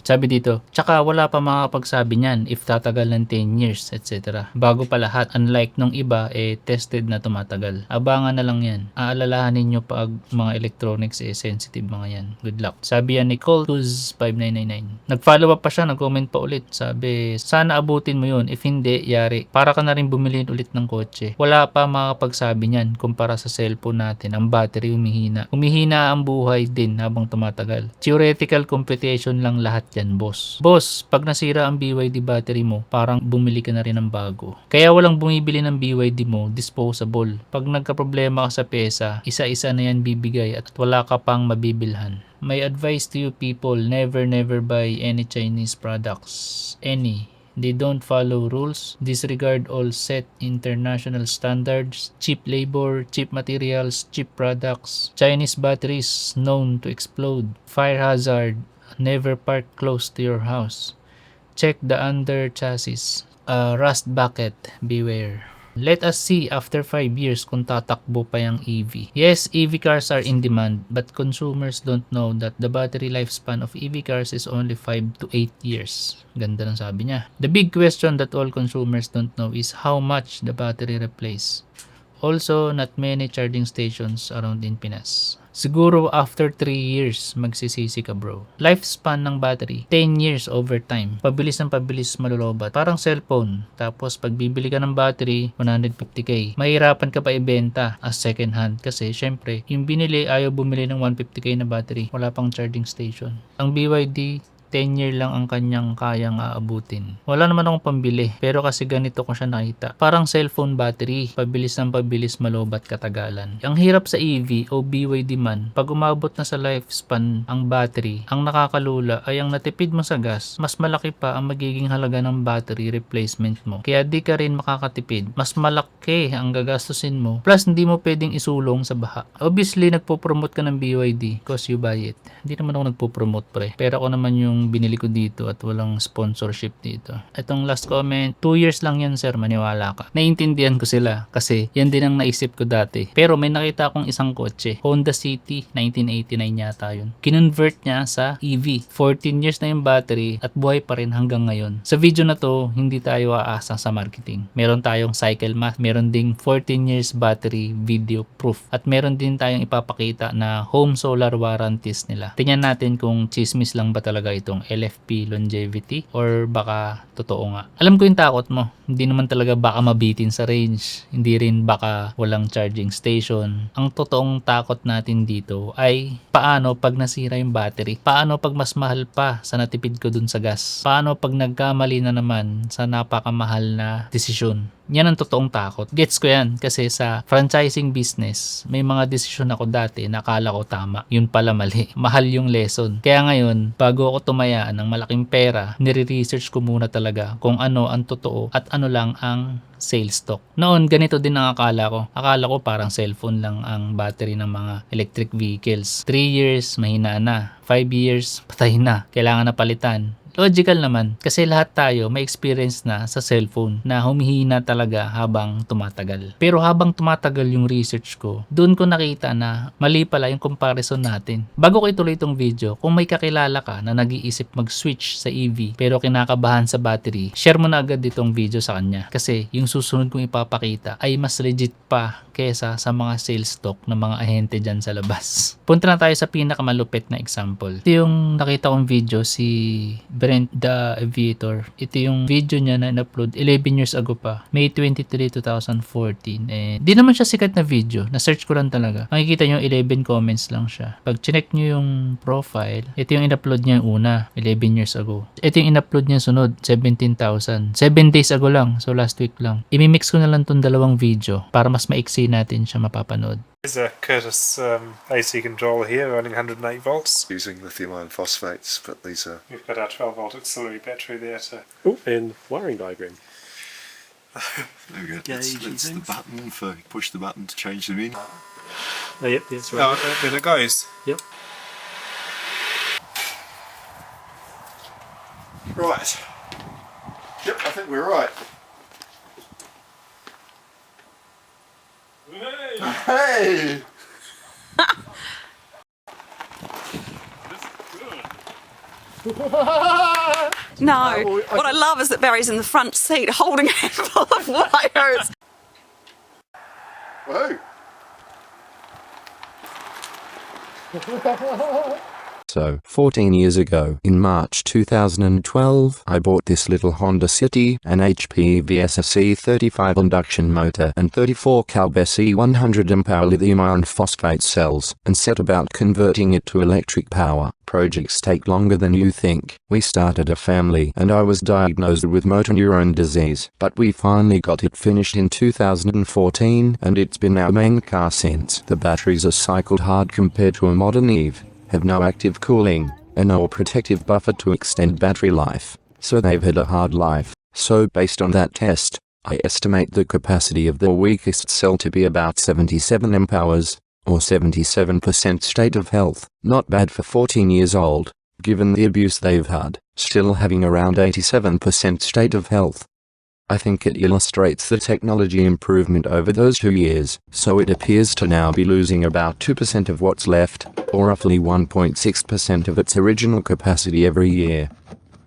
Sabi dito, tsaka wala pa makakapagsabi niyan if tatagal ng 10 years, etc. Bago pa lahat, unlike nung iba, tested na tumatagal. Abangan na lang yan. Aalalahanin nyo pag mga electronics sensitive mga yan. Good luck. Sabi yan ni Coltuz5999. Nag-follow up pa siya, nag-comment pa ulit. Sabi, sana abutin mo yun. If hindi, yari. Para ka na rin bumili ulit ng kotse. Wala pa makakapagsabi niyan kumpara sa cellphone natin. Ang battery humihina. Humihina ang buhay din habang tumatagal. Theoretical computation lang lahat yan, boss. Boss, pag nasira ang BYD battery mo, parang bumili ka na rin ng bago. Kaya walang bumibili ng BYD mo, disposable. Pag nagka-problema ka sa pesa, isa-isa na yan bibigay at wala ka pang mabibilhan. My advice to you people, never buy any Chinese products. Any. They don't follow rules, disregard all set international standards, cheap labor, cheap materials, cheap products, Chinese batteries known to explode, fire hazard, never park close to your house, check the under chassis, rust bucket, beware. Let us see after 5 years kung tatakbo pa yung EV. Yes, EV cars are in demand, but consumers don't know that the battery lifespan of EV cars is only 5 to 8 years. Ganda ng sabi niya. The big question that all consumers don't know is how much the battery replace. Also, not many charging stations around in Pinas. Siguro after 3 years, magsisisi ka bro. Lifespan ng battery, 10 years over time. Pabilis ng pabilis malulobat. Parang cellphone. Tapos pag bibili ka ng battery, 150k. Mahirapan ka pa ibenta as second hand. Kasi syempre, yung binili ayaw bumili ng 150k na battery. Wala pang charging station. Ang BYD, 10 year lang ang kanyang kayang aabutin. Wala naman akong pambili, pero kasi ganito ko siya nakita. Parang cellphone battery, pabilis ng pabilis malobat katagalan. Ang hirap sa EV o BYD man, pag umabot na sa lifespan ang battery, ang nakakalula ay ang natipid mo sa gas, mas malaki pa ang magiging halaga ng battery replacement mo. Kaya di ka rin makakatipid, mas malaki ang gagastusin mo, plus hindi mo pwedeng isulong sa baha. Obviously, nagpo-promote ka ng BYD cause you buy it. Hindi naman ako nagpo-promote pre, pero ako naman yung binili ko dito at walang sponsorship dito. Itong last comment, 2 years lang yan sir, maniwala ka. Naiintindihan ko sila kasi yan din ang naisip ko dati. Pero may nakita akong isang kotse, Honda City, 1989 yata yun. Kinonvert niya sa EV. 14 years na yung battery at buhay pa rin hanggang ngayon. Sa video na to, hindi tayo aasa sa marketing. Meron tayong cycle math, meron ding 14 years battery video proof. At meron din tayong ipapakita na home solar warranties nila. Tingnan natin kung chismis lang ba talaga itong LFP longevity or baka totoo nga. Alam ko yung takot mo. Hindi naman talaga baka mabitin sa range. Hindi rin baka walang charging station. Ang totoong takot natin dito ay paano pag nasira yung battery? Paano pag mas mahal pa sa natipid ko dun sa gas? Paano pag nagkamali na naman sa napakamahal na desisyon? Yan ang totoong takot. Gets ko yan kasi sa franchising business, may mga desisyon ako dati na akala ko tama. Yun pala mali. Mahal yung lesson. Kaya ngayon, bago ako tumayaan ng malaking pera, nire-research ko muna talaga kung ano ang totoo at ano lang ang sales stock. Noon, ganito din ang akala ko. Akala ko parang cellphone lang ang battery ng mga electric vehicles. 3 years, mahina na. 5 years, patay na. Kailangan na palitan. Logical naman kasi lahat tayo may experience na sa cellphone na humihina talaga habang tumatagal. Pero habang tumatagal yung research ko, doon ko nakita na mali pala yung comparison natin. Bago ko ituloy itong video, kung may kakilala ka na nag-iisip mag-switch sa EV pero kinakabahan sa battery, share mo na agad itong video sa kanya kasi yung susunod kong ipapakita ay mas legit pa kesa sa mga sales stock ng mga ahente dyan sa labas. Punta na tayo sa pinakamalupit na example. Ito yung nakita kong video, si Brent the Aviator. Ito yung video niya na in-upload 11 years ago pa. May 23, 2014. Di naman siya sikat na video. Na-search ko lang talaga. Makikita nyo 11 comments lang siya. Pag chinek nyo yung profile, ito yung in-upload niya yung una, 11 years ago. Ito yung in-upload niya sunod, 17,000. 7 days ago lang. So last week lang. Imimix ko na lang tong dalawang video para mas maiksi natin siya mapapanood. There's a Curtis AC controller here running 108 volts. Using lithium iron phosphates, but these are... We've got our 12 volt auxiliary battery there to... Oh, and wiring diagram. There we go. Gauge That's the things. button for push the button to change them in. Oh, yep, that's right. Oh, then it goes. Yep. Right. Yep, I think we're right. No. What I love is that Barry's in the front seat holding a handful of wires. Woohoo! So, 14 years ago, in March 2012, I bought this little Honda City, an HP VSSE 35 induction motor and 34 Calbesi 100 Ah lithium iron phosphate cells, and set about converting it to electric power. Projects take longer than you think. We started a family and I was diagnosed with motor neuron disease, but we finally got it finished in 2014 and it's been our main car since. The batteries are cycled hard compared to a modern EV, have no active cooling, and no protective buffer to extend battery life, so they've had a hard life. So based on that test, I estimate the capacity of the weakest cell to be about 77 Ah, or 77% state of health. Not bad for 14 years old, given the abuse they've had, still having around 87% state of health. I think it illustrates the technology improvement over those 2 years, so it appears to now be losing about 2% of what's left, or roughly 1.6% of its original capacity every year.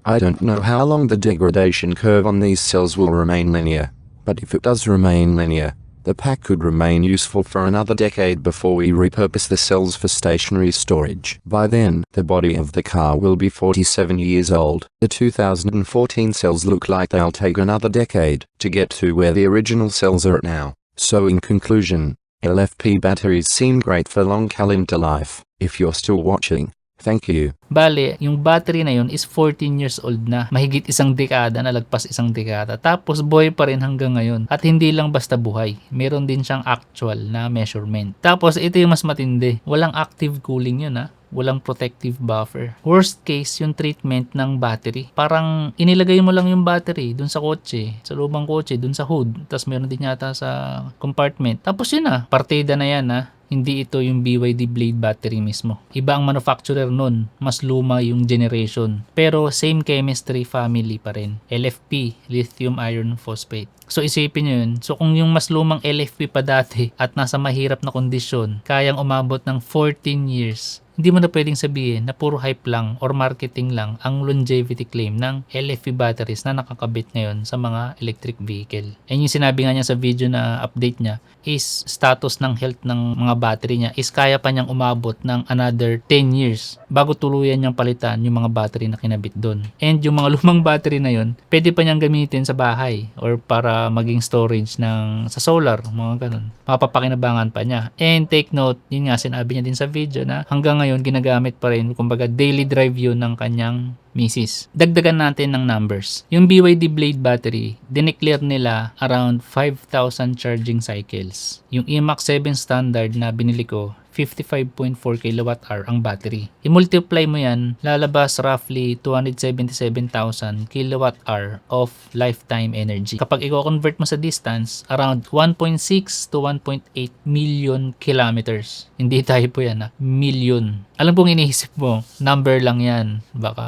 I don't know how long the degradation curve on these cells will remain linear, but if it does remain linear, the pack could remain useful for another decade before we repurpose the cells for stationary storage. By then, the body of the car will be 47 years old. The 2014 cells look like they'll take another decade to get to where the original cells are at now. So in conclusion, LFP batteries seem great for long calendar life. If you're still watching, thank you. Bale, yung battery na yun is 14 years old na. Mahigit isang dekada, nalagpas isang dekada. Tapos buhay pa rin hanggang ngayon. At hindi lang basta buhay. Meron din siyang actual na measurement. Tapos ito yung mas matindi. Walang active cooling yun ha. Walang protective buffer. Worst case, yung treatment ng battery. Parang inilagay mo lang yung battery dun sa kotse, sa lubang kotse, dun sa hood. Tapos meron din yata sa compartment. Tapos yun na, partida na yan ha. Hindi ito yung BYD Blade battery mismo. Iba ang manufacturer nun. Mas luma yung generation. Pero same chemistry family pa rin. LFP, lithium iron phosphate. So isipin nyo yun. So kung yung mas lumang LFP pa dati at nasa mahirap na kondisyon, kayang umabot ng 14 years, hindi mo na pwedeng sabihin na puro hype lang or marketing lang ang longevity claim ng LFP batteries na nakakabit ngayon sa mga electric vehicle. And yung sinabi nga niya sa video na update niya is status ng health ng mga battery niya is kaya pa niyang umabot ng another 10 years bago tuluyan niyang palitan yung mga battery na kinabit doon. And yung mga lumang battery na yun, pwede pa niyang gamitin sa bahay or para maging storage ng sa solar, mga ganun. Mapapakinabangan pa niya. And take note, yun nga sinabi niya din sa video na hanggang ngayon ginagamit pa rin, kumbaga daily drive yun ng kanyang misis. Dagdagan natin ng numbers. Yung BYD Blade battery, dineclare nila around 5,000 charging cycles. Yung EMAX 7 standard na binili ko, 55.4 kWh ang battery. I-multiply mo yan, lalabas roughly 277,000 kWh of lifetime energy. Kapag i-convert mo sa distance, around 1.6 to 1.8 million kilometers. Hindi tayo po yan ha, million. Alam kong iniisip mo, number lang yan. Baka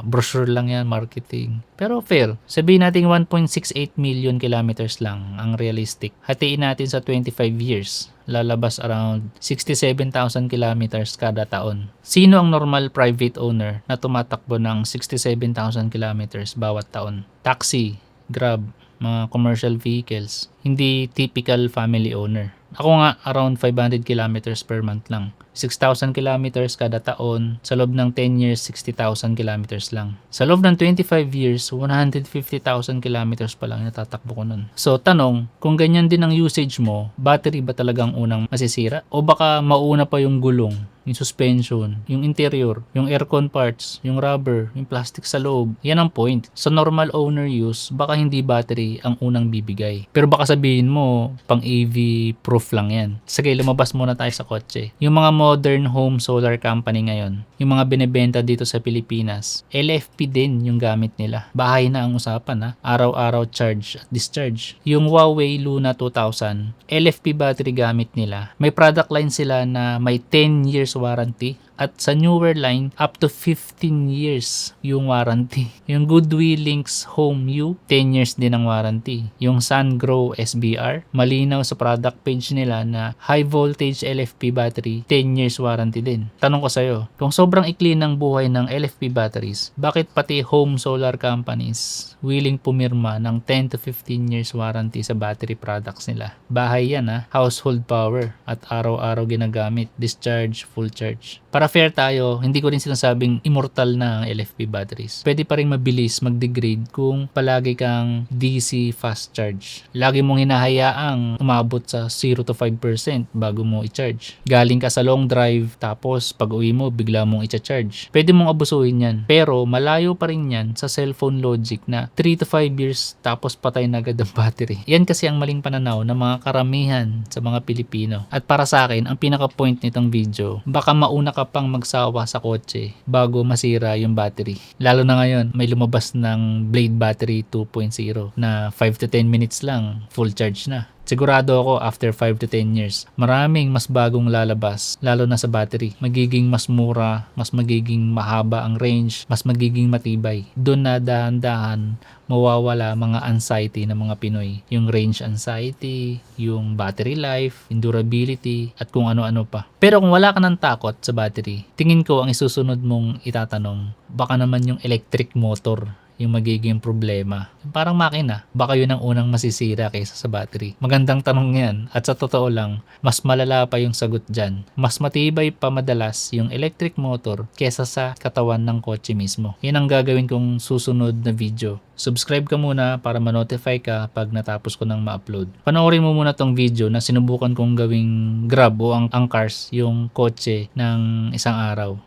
brochure lang yan, marketing. Pero fair. Sabihin natin 1.68 million kilometers lang ang realistic. Hatiin natin sa 25 years. Lalabas around 67,000 kilometers kada taon. Sino ang normal private owner na tumatakbo ng 67,000 kilometers bawat taon? Taxi, Grab, mga commercial vehicles. Hindi typical family owner. Ako nga, around 500 kilometers per month lang. 6,000 kilometers kada taon. Sa loob ng 10 years, 60,000 kilometers lang. Sa loob ng 25 years, 150,000 kilometers pa lang natatakbo ko nun. So, tanong, kung ganyan din ang usage mo, battery ba talagang unang masisira? O baka mauna pa yung gulong, yung suspension, yung interior, yung aircon parts, yung rubber, yung plastic sa loob? Yan ang point. Sa normal owner use, baka hindi battery ang unang bibigay. Pero baka sabihin mo, pang EV proof lang yan. Sige, lumabas muna tayo sa kotse. Yung mga modern home solar company ngayon, yung mga binebenta dito sa Pilipinas, LFP din yung gamit nila. Bahay na ang usapan ha. Araw-araw charge at discharge. Yung Huawei Luna 2000, LFP battery gamit nila. May product line sila na may 10 years warranty At sa newer line, up to 15 years yung warranty. Yung Goodwill Links Home U, 10 years din ang warranty. Yung SunGrow SBR, malinaw sa product page nila na high voltage LFP battery, 10 years warranty din. Tanong ko sa'yo, kung sobrang ikli ng buhay ng LFP batteries, bakit pati home solar companies willing pumirma ng 10 to 15 years warranty sa battery products nila? Bahay yan household power at araw-araw ginagamit, discharge, full charge. Para fair tayo, hindi ko rin sinasabing immortal na ang LFP batteries. Pwede pa rin mabilis mag-degrade kung palagi kang DC fast charge. Lagi mong hinahayaang umabot sa 0 to 5% bago mo i-charge. Galing ka sa long drive, tapos pag uwi mo, bigla mong i-charge. Pwede mong abusuhin yan. Pero malayo pa rin yan sa cellphone logic na 3 to 5 years tapos patay na agad ang battery. Yan kasi ang maling pananaw ng mga karamihan sa mga Pilipino. At para sa akin, ang pinaka-point nitong video, baka mauna ka pang magsawa sa kotse bago masira yung battery. Lalo na ngayon, may lumabas ng Blade Battery 2.0 na 5 to 10 minutes lang, full charge na. Sigurado ako after 5 to 10 years, maraming mas bagong lalabas, lalo na sa battery. Magiging mas mura, mas magiging mahaba ang range, mas magiging matibay. Doon na dahan-dahan mawawala mga anxiety ng mga Pinoy. Yung range anxiety, yung battery life, yung durability, at kung ano-ano pa. Pero kung wala ka ng takot sa battery, tingin ko ang isusunod mong itatanong, baka naman yung electric motor yung magiging problema. Parang makina, baka yun ang unang masisira kaysa sa battery. Magandang tanong yan. At sa totoo lang, mas malala pa yung sagot dyan. Mas matibay pa madalas yung electric motor kaysa sa katawan ng kotse mismo. Yan ang gagawin kong susunod na video. Subscribe ka muna para ma-notify ka pag natapos ko nang ma-upload. Panoorin mo muna tong video na sinubukan kong gawing grab o ang cars yung kotse ng isang araw.